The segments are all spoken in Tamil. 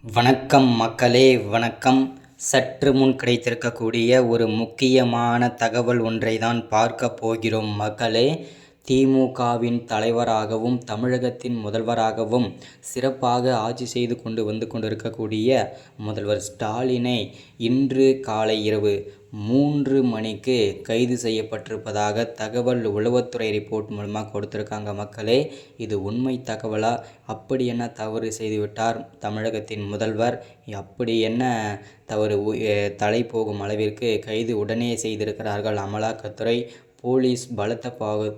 வணக்கம் மக்களே, வணக்கம். சற்று முன் கிடைத்திருக்கக்கூடிய ஒரு முக்கியமான தகவல் ஒன்றை தான் பார்க்க போகிறோம் மக்களே. திமுகவின் தலைவராகவும் தமிழகத்தின் முதல்வராகவும் சிறப்பாக ஆட்சி செய்து கொண்டிருக்கக்கூடிய முதல்வர் ஸ்டாலினை இன்று காலை இரவு 3 மணிக்கு கைது செய்யப்பட்டிருப்பதாக தகவல் உளவுத்துறை ரிப்போர்ட் மூலமாக கொடுத்துருக்காங்க மக்களே. இது உண்மை தகவலா? அப்படி என்ன தவறு செய்துவிட்டார் தமிழகத்தின் முதல்வர்? அப்படி என்ன தவறு தலை போகும் அளவிற்கு கைது உடனே செய்திருக்கிறார்கள் அமலாக்கத்துறை. போலீஸ் பலத்த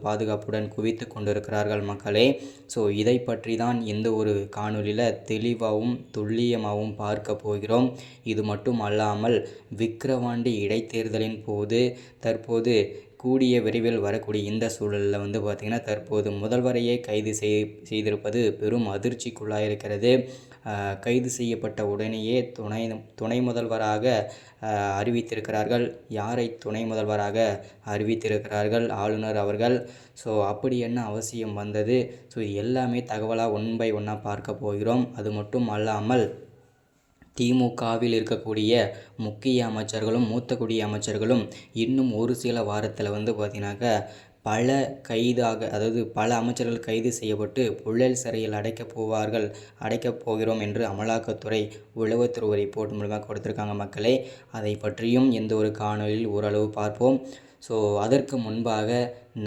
பாதுகாப்புடன் குவித்து கொண்டிருக்கிறார்கள் மக்களே. ஸோ இதை பற்றி தான் இந்த ஒரு காணொலியில் தெளிவாகவும் துல்லியமாகவும் பார்க்க போகிறோம். இது மட்டும் அல்லாமல் விக்கிரவாண்டி இடைத்தேர்தலின் போது தற்போது கூடிய விரைவில் வரக்கூடிய இந்த சூழலில் பார்த்திங்கன்னா தற்போது முதல்வரையே கைது செய்திருப்பது பெரும் அதிர்ச்சிக்குள்ளாயிருக்கிறது. கைது செய்யப்பட்ட உடனேயே துணை முதல்வராக அறிவித்திருக்கிறார்கள். யாரை துணை முதல்வராக அறிவித்திருக்கிறார்கள்? ஆளுநர் அவர்கள். ஸோ அப்படி என்ன அவசியம் வந்தது? ஸோ இது எல்லாமே தகவலாக ஒன் பை ஒன்னாக பார்க்க போகிறோம். அது மட்டும் அல்லாமல் திமுகவில் இருக்கக்கூடிய முக்கிய அமைச்சர்களும் மூத்த குடி அமைச்சர்களும் இன்னும் ஒரு சில வாரத்தில் பார்த்திங்கனாக்கா பல அமைச்சர்கள் கைது செய்யப்பட்டு புழல் சிறையில் அடைக்கப் போகிறோம் என்று அமலாக்கத்துறை உளவுத்துறை ரிப்போர்ட் மூலமாக கொடுத்துருக்காங்க மக்களே. அதை பற்றியும் இந்த ஒரு காணொலியில் ஓரளவு பார்ப்போம். ஸோ அதற்கு முன்பாக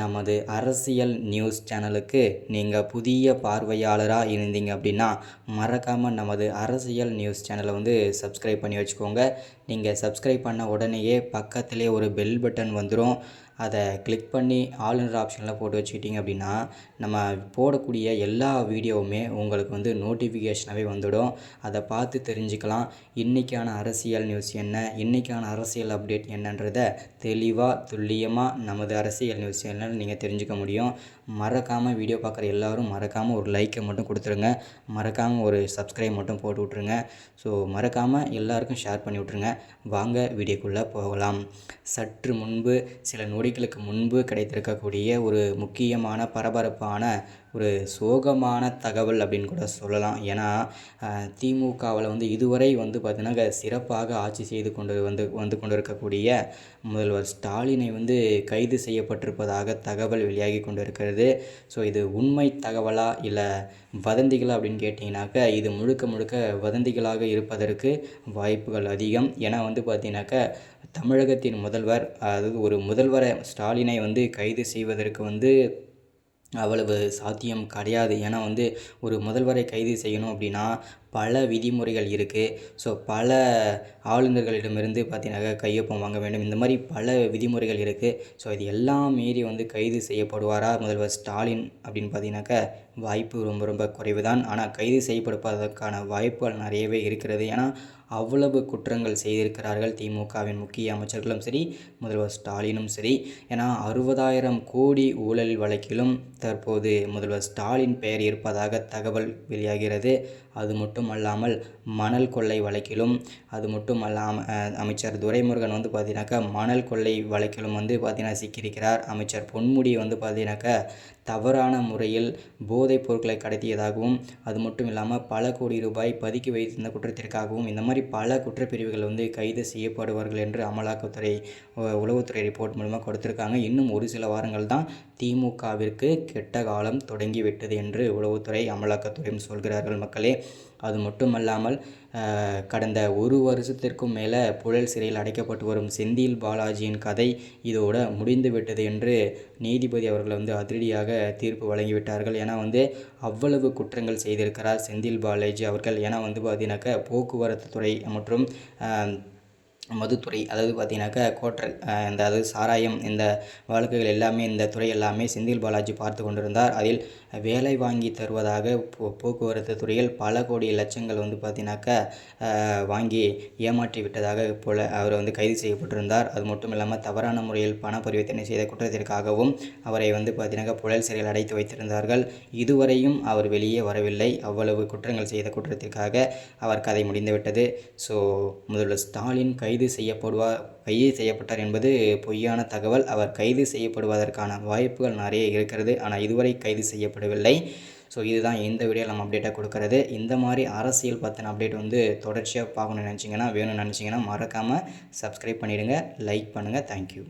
நமது அரசியல் நியூஸ் சேனலுக்கு நீங்கள் புதிய பார்வையாளராக இருந்தீங்க அப்படின்னா மறக்காமல் நமது அரசியல் நியூஸ் சேனலை சப்ஸ்கிரைப் பண்ணி வச்சுக்கோங்க. நீங்கள் சப்ஸ்கிரைப் பண்ண உடனேயே பக்கத்திலே ஒரு பெல் பட்டன் வந்துடும். அதை கிளிக் பண்ணி ஆளுநர் ஆப்ஷனில் போட்டு வச்சுக்கிட்டிங்க அப்படின்னா நம்ம போடக்கூடிய எல்லா வீடியோவுமே உங்களுக்கு நோட்டிஃபிகேஷனாகவே வந்துடும். அதை பார்த்து தெரிஞ்சுக்கலாம். இன்றைக்கான அரசியல் நியூஸ் என்ன, இன்றைக்கான அரசியல் அப்டேட் என்னன்றதை தெளிவாக துல்லியமாக நமது அரசியல் நியூஸ் சேனல் நீங்கள் தெரிஞ்சுக்க முடியும். மறக்காமல் வீடியோ பார்க்குற எல்லோரும் மறக்காமல் ஒரு லைக்கை மட்டும் கொடுத்துருங்க. மறக்காமல் ஒரு சப்ஸ்கிரைப் மட்டும் போட்டு விட்ருங்க. ஸோ மறக்காமல் எல்லாருக்கும் ஷேர் பண்ணி விட்ருங்க. வாங்க வீடியோக்குள்ளே போகலாம். சற்று முன்பு சில நொடிகளுக்கு முன்பு கிடைத்திருக்கக்கூடிய ஒரு முக்கியமான பரபரப்பான ஒரு சோகமான தகவல் அப்படின்னு கூட சொல்லலாம். ஏன்னா திமுகவில் இதுவரை பார்த்திங்கன்னா சிறப்பாக ஆட்சி செய்து கொண்டிருக்கக்கூடிய முதல்வர் ஸ்டாலினை கைது செய்யப்பட்டிருப்பதாக தகவல் வெளியாகி கொண்டிருக்கிறது. ஸோ இது உண்மை தகவலா இல்லை வதந்திகளா அப்படின்னு கேட்டிங்கனாக்கா இது முழுக்க வதந்திகளாக இருப்பதற்கு வாய்ப்புகள் அதிகம். ஏன்னா பார்த்திங்கனாக்கா தமிழகத்தின் முதல்வர், அதாவது ஒரு முதல்வரை ஸ்டாலினை கைது செய்வதற்கு அவ்வளவு சாத்தியம் கிடையாது. ஏன்னா ஒரு முதல்வரை கைது செய்யணும் அப்படின்னா பல விதிமுறைகள் இருக்குது. ஸோ பல ஆளுநர்களிடமிருந்து பார்த்திங்கனாக்கா கையொப்பம் வாங்க வேண்டும். இந்த மாதிரி பல விதிமுறைகள் இருக்குது. ஸோ இது எல்லாம் மீறி கைது செய்யப்படுவாரா முதல்வர் ஸ்டாலின் அப்படின்னு பார்த்திங்கனாக்கா வாய்ப்பு ரொம்ப குறைவு தான். ஆனால் கைது செய்யப்படுவதற்கான வாய்ப்புகள் நிறையவே இருக்கிறது. ஏன்னா அவ்வளவு குற்றங்கள் செய்திருக்கிறார்கள் திமுகவின் முக்கிய அமைச்சர்களும் சரி, முதல்வர் ஸ்டாலினும் சரி. ஏன்னா 60,000 கோடி ஊழல் வழக்கிலும் தற்போது முதல்வர் ஸ்டாலின் பெயர் இருப்பதாக தகவல் வெளியாகிறது. அது மட்டும் அல்லாமல் மணல் கொள்ளை வழக்கிலும், அது மட்டும் அல்லாமல் அமைச்சர் துரைமுருகன் பார்த்திங்கனாக்கா மணல் கொள்ளை வழக்கிலும் பார்த்திங்கன்னா சிக்கியிருக்கிறார். அமைச்சர் பொன்முடி பார்த்திங்கனாக்கா தவறான முறையில் போதைப் பொருட்களை கடத்தியதாகவும், அது மட்டும் இல்லாமல் பல கோடி ரூபாய் பதுக்கி வைத்திருந்த குற்றத்திற்காகவும் இந்த மாதிரி பல குற்றப்பிரிவுகள் கைது செய்யப்படுவார்கள் என்று அமலாக்கத்துறை உளவுத்துறை ரிப்போர்ட் மூலமாக கொடுத்துருக்காங்க. இன்னும் ஒரு சில வாரங்கள் தான் திமுகவிற்கு கெட்ட காலம் தொடங்கிவிட்டது என்று உளவுத்துறை அமலாக்கத்துறையும் சொல்கிறார்கள் மக்களே. அது மட்டுமல்லாமல் கடந்த ஒரு வருஷத்திற்கும் மேலே புழல் சிறையில் அடைக்கப்பட்டு வரும் செந்தில் பாலாஜியின் கதை இதோடு முடிந்துவிட்டது என்று நீதிபதி அவர்கள் அதிரடியாக தீர்ப்பு வழங்கிவிட்டார்கள். ஏன்னா அவ்வளவு குற்றங்கள் செய்திருக்கிறார் செந்தில் பாலாஜி அவர்கள். ஏன்னா பார்த்திங்கனாக்கா போக்குவரத்து துறை மற்றும் மதுத்துறை, அதாவது பார்த்திங்கனாக்கா கோட்டல் அதாவது சாராயம், இந்த வழக்குகள் எல்லாமே இந்த துறை எல்லாமே செந்தில் பாலாஜி பார்த்து கொண்டிருந்தார். அதில் வேலை வாங்கி தருவதாக போக்குவரத்து துறையில் பல கோடி லட்சங்கள் பார்த்திங்கனாக்கா வாங்கி ஏமாற்றி விட்டதாக போல அவர் கைது செய்யப்பட்டிருந்தார். அது மட்டும் இல்லாமல் தவறான முறையில் பண பரிவர்த்தனை செய்த குற்றத்திற்காகவும் அவரை பார்த்திங்கனாக்கா புழல் சிறையில் அடைத்து வைத்திருந்தார்கள். இதுவரையும் அவர் வெளியே வரவில்லை. அவ்வளவு குற்றங்கள் செய்த குற்றத்திற்காக அவர் கதை முடிந்துவிட்டது. ஸோ முதல்வர் ஸ்டாலின் கைது செய்யப்பட்டார் என்பது பொய்யான தகவல். அவர் கைது செய்யப்படுவதற்கான வாய்ப்புகள் நிறைய இருக்கிறது. ஆனால் இதுவரை கைது செய்யப்படவில்லை. ஸோ இதுதான் இந்த வீடியோவில் நம்ம அப்டேட்டாக கொடுக்குறது. இந்த மாதிரி அரசியல் பற்றின அப்டேட் வந்து தொடர்ச்சியாக பார்க்கணும்னு நினச்சிங்கன்னா, வேணும்னு நினச்சிங்கன்னா மறக்காமல் சப்ஸ்கிரைப் பண்ணிவிடுங்க, லைக் பண்ணுங்கள். தேங்க்யூ.